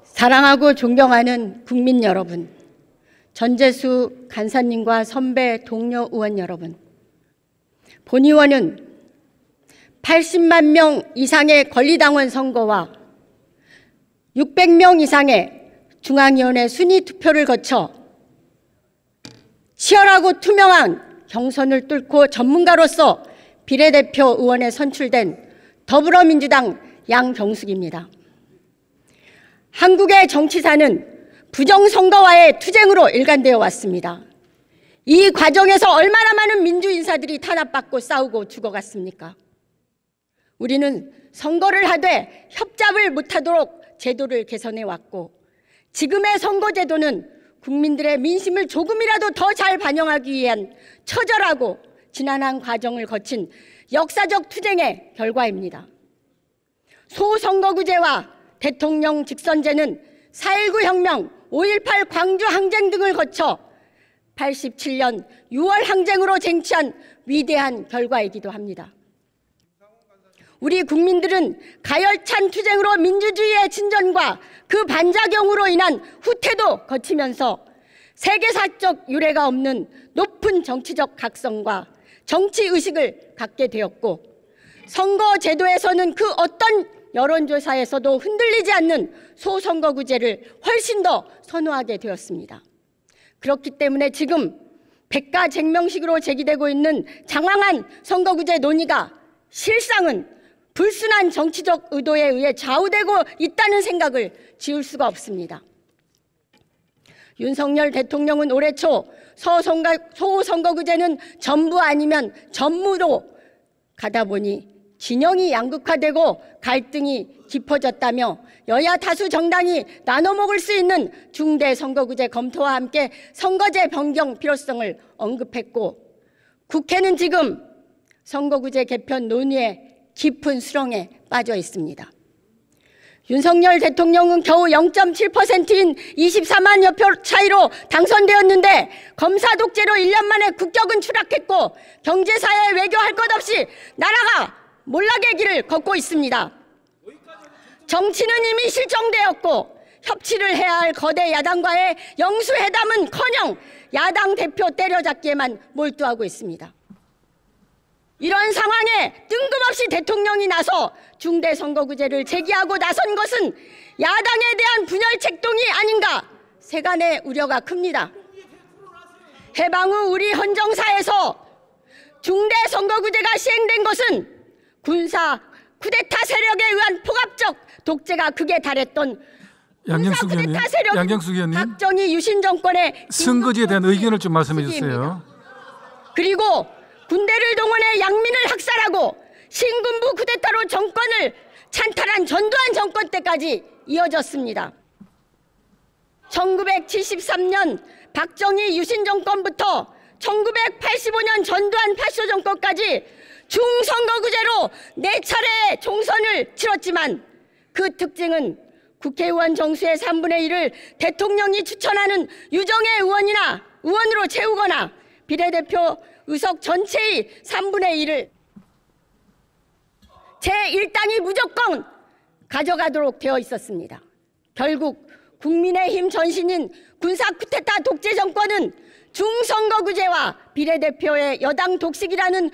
사랑하고 존경하는 국민 여러분, 전재수 간사님과 선배 동료 의원 여러분, 본 의원은 80만 명 이상의 권리당원 선거와 600명 이상의 중앙위원회 순위 투표를 거쳐 치열하고 투명한 경선을 뚫고 전문가로서 비례대표 의원에 선출된 더불어민주당 양경숙입니다. 한국의 정치사는 부정선거와의 투쟁으로 일관되어 왔습니다. 이 과정에서 얼마나 많은 민주인사들이 탄압받고 싸우고 죽어갔습니까? 우리는 선거를 하되 협잡을 못하도록 제도를 개선해 왔고, 지금의 선거제도는 국민들의 민심을 조금이라도 더 잘 반영하기 위한 처절하고 지난한 과정을 거친 역사적 투쟁의 결과입니다. 소선거구제와 대통령 직선제는 4.19 혁명, 5.18 광주 항쟁 등을 거쳐 87년 6월 항쟁으로 쟁취한 위대한 결과이기도 합니다. 우리 국민들은 가열찬 투쟁으로 민주주의의 진전과 그 반작용으로 인한 후퇴도 거치면서 세계사적 유례가 없는 높은 정치적 각성과 정치의식을 갖게 되었고, 선거제도에서는 그 어떤 여론조사에서도 흔들리지 않는 소선거구제를 훨씬 더 선호하게 되었습니다. 그렇기 때문에 지금 백가쟁명식으로 제기되고 있는 장황한 선거구제 논의가 실상은 불순한 정치적 의도에 의해 좌우되고 있다는 생각을 지울 수가 없습니다. 윤석열 대통령은 올해 초 소선거구제는 전부 아니면 전무로 가다 보니 진영이 양극화되고 갈등이 깊어졌다며 여야 다수 정당이 나눠먹을 수 있는 중대 선거구제 검토와 함께 선거제 변경 필요성을 언급했고, 국회는 지금 선거구제 개편 논의에 깊은 수렁에 빠져 있습니다. 윤석열 대통령은 겨우 0.7%인 24만여 표 차이로 당선되었는데, 검사 독재로 1년 만에 국격은 추락했고 경제사회 외교할 것 없이 나라가 몰락의 길을 걷고 있습니다. 정치는 이미 실종되었고 협치를 해야 할 거대 야당과의 영수회담은커녕 야당 대표 때려잡기에만 몰두하고 있습니다. 이런 상황에 뜬금없이 대통령이 나서 중대선거구제를 제기하고 나선 것은 야당에 대한 분열 책동이 아닌가 세간의 우려가 큽니다. 해방 후 우리 헌정사에서 중대선거구제가 시행된 것은 군사 쿠데타 세력에 의한 포갑적 독재가 극에 달했던 양경숙 의원님, 박정희 유신 정권의 선거제에 대한 의견을 좀 말씀해 주세요. 그리고 군대를 동원해 양민을 학살하고 신군부 쿠데타로 정권을 찬탈한 전두환 정권 때까지 이어졌습니다. 1973년 박정희 유신 정권부터 1985년 전두환 파쇼 정권까지 중선거구제로 4차례 총선을 치렀지만, 그 특징은 국회의원 정수의 3분의 1을 대통령이 추천하는 유정의 의원으로 채우거나 비례대표 의석 전체의 3분의 1을 제1당이 무조건 가져가도록 되어 있었습니다. 결국 국민의힘 전신인 군사 쿠데타 독재 정권은 중선거구제와 비례대표의 여당 독식이라는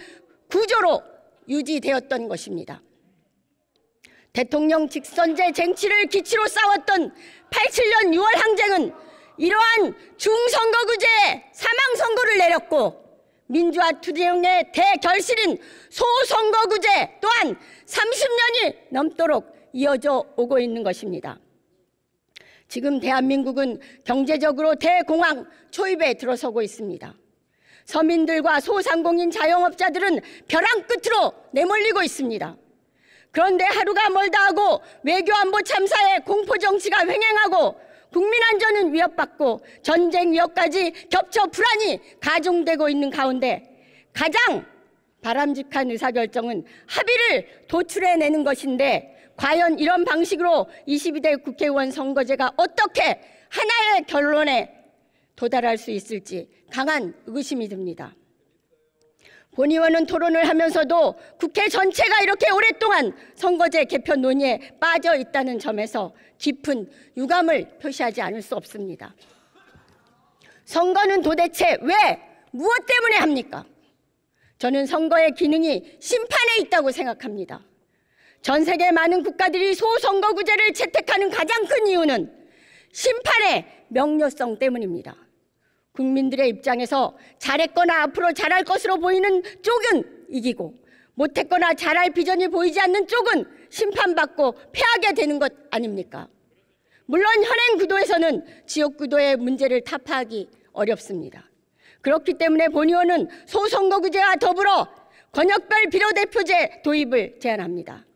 구조로 유지되었던 것입니다. 대통령 직선제 쟁취를 기치로 싸웠던 87년 6월 항쟁은 이러한 중선거구제에 사망선고를 내렸고, 민주화 투쟁의 대결실인 소선거구제 또한 30년이 넘도록 이어져 오고 있는 것입니다. 지금 대한민국은 경제적으로 대공황 초입에 들어서고 있습니다. 서민들과 소상공인 자영업자들은 벼랑 끝으로 내몰리고 있습니다. 그런데 하루가 멀다 하고 외교안보 참사에 공포정치가 횡행하고 국민 안전은 위협받고 전쟁 위협까지 겹쳐 불안이 가중되고 있는 가운데 가장 바람직한 의사결정은 합의를 도출해내는 것인데, 과연 이런 방식으로 22대 국회의원 선거제가 어떻게 하나의 결론에 도달할 수 있을지 강한 의구심이 듭니다. 본의원은 토론을 하면서도 국회 전체가 이렇게 오랫동안 선거제 개편 논의에 빠져 있다는 점에서 깊은 유감을 표시하지 않을 수 없습니다. 선거는 도대체 왜, 무엇 때문에 합니까? 저는 선거의 기능이 심판에 있다고 생각합니다. 전 세계 많은 국가들이 소선거구제를 채택하는 가장 큰 이유는 심판의 명료성 때문입니다. 국민들의 입장에서 잘했거나 앞으로 잘할 것으로 보이는 쪽은 이기고 못했거나 잘할 비전이 보이지 않는 쪽은 심판받고 패하게 되는 것 아닙니까? 물론 현행 구도에서는 지역구도의 문제를 타파하기 어렵습니다. 그렇기 때문에 본의원은 소선거구제와 더불어 권역별 비례대표제 도입을 제안합니다.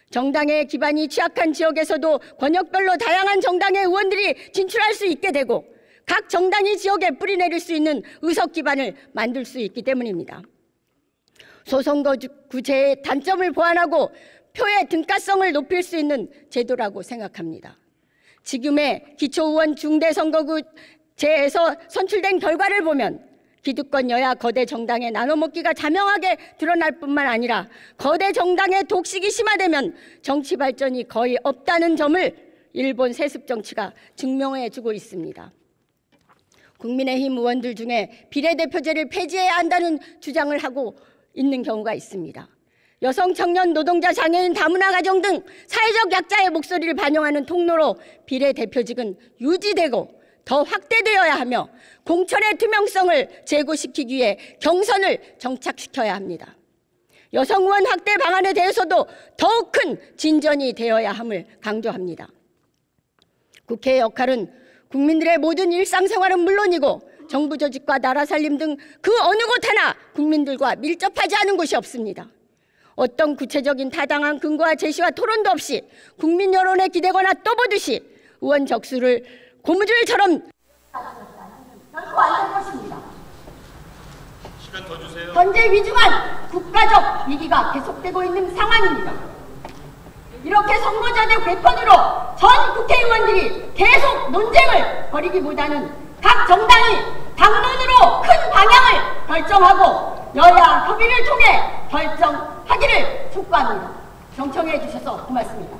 정당의 기반이 취약한 지역에서도 권역별로 다양한 정당의 의원들이 진출할 수 있게 되고 각 정당이 지역에 뿌리내릴 수 있는 의석 기반을 만들 수 있기 때문입니다. 소선거구제의 단점을 보완하고 표의 등가성을 높일 수 있는 제도라고 생각합니다. 지금의 기초의원 중대선거구제에서 선출된 결과를 보면 기득권 여야 거대 정당의 나눠먹기가 자명하게 드러날 뿐만 아니라 거대 정당의 독식이 심화되면 정치 발전이 거의 없다는 점을 일본 세습 정치가 증명해주고 있습니다. 국민의힘 의원들 중에 비례대표제를 폐지해야 한다는 주장을 하고 있는 경우가 있습니다. 여성, 청년, 노동자, 장애인, 다문화 가정 등 사회적 약자의 목소리를 반영하는 통로로 비례대표직은 유지되고 더 확대되어야 하며 공천의 투명성을 제고시키기 위해 경선을 정착시켜야 합니다. 여성 의원 확대 방안에 대해서도 더욱 큰 진전이 되어야 함을 강조합니다. 국회의 역할은 국민들의 모든 일상생활은 물론이고 정부 조직과 나라 살림 등 그 어느 곳 하나 국민들과 밀접하지 않은 곳이 없습니다. 어떤 구체적인 타당한 근거와 제시와 토론도 없이 국민 여론에 기대거나 떠보듯이 의원 적수를 고무줄처럼 결코 안 될 것입니다. 시간 더 주세요. 현재 위중한 국가적 위기가 계속되고 있는 상황입니다. 이렇게 선거제도 개편으로 전 국회의원들이 계속 논쟁을 벌이기보다는 각 정당이 당론으로 큰 방향을 결정하고 여야 협의를 통해 결정하기를 촉구합니다. 경청해 주셔서 고맙습니다.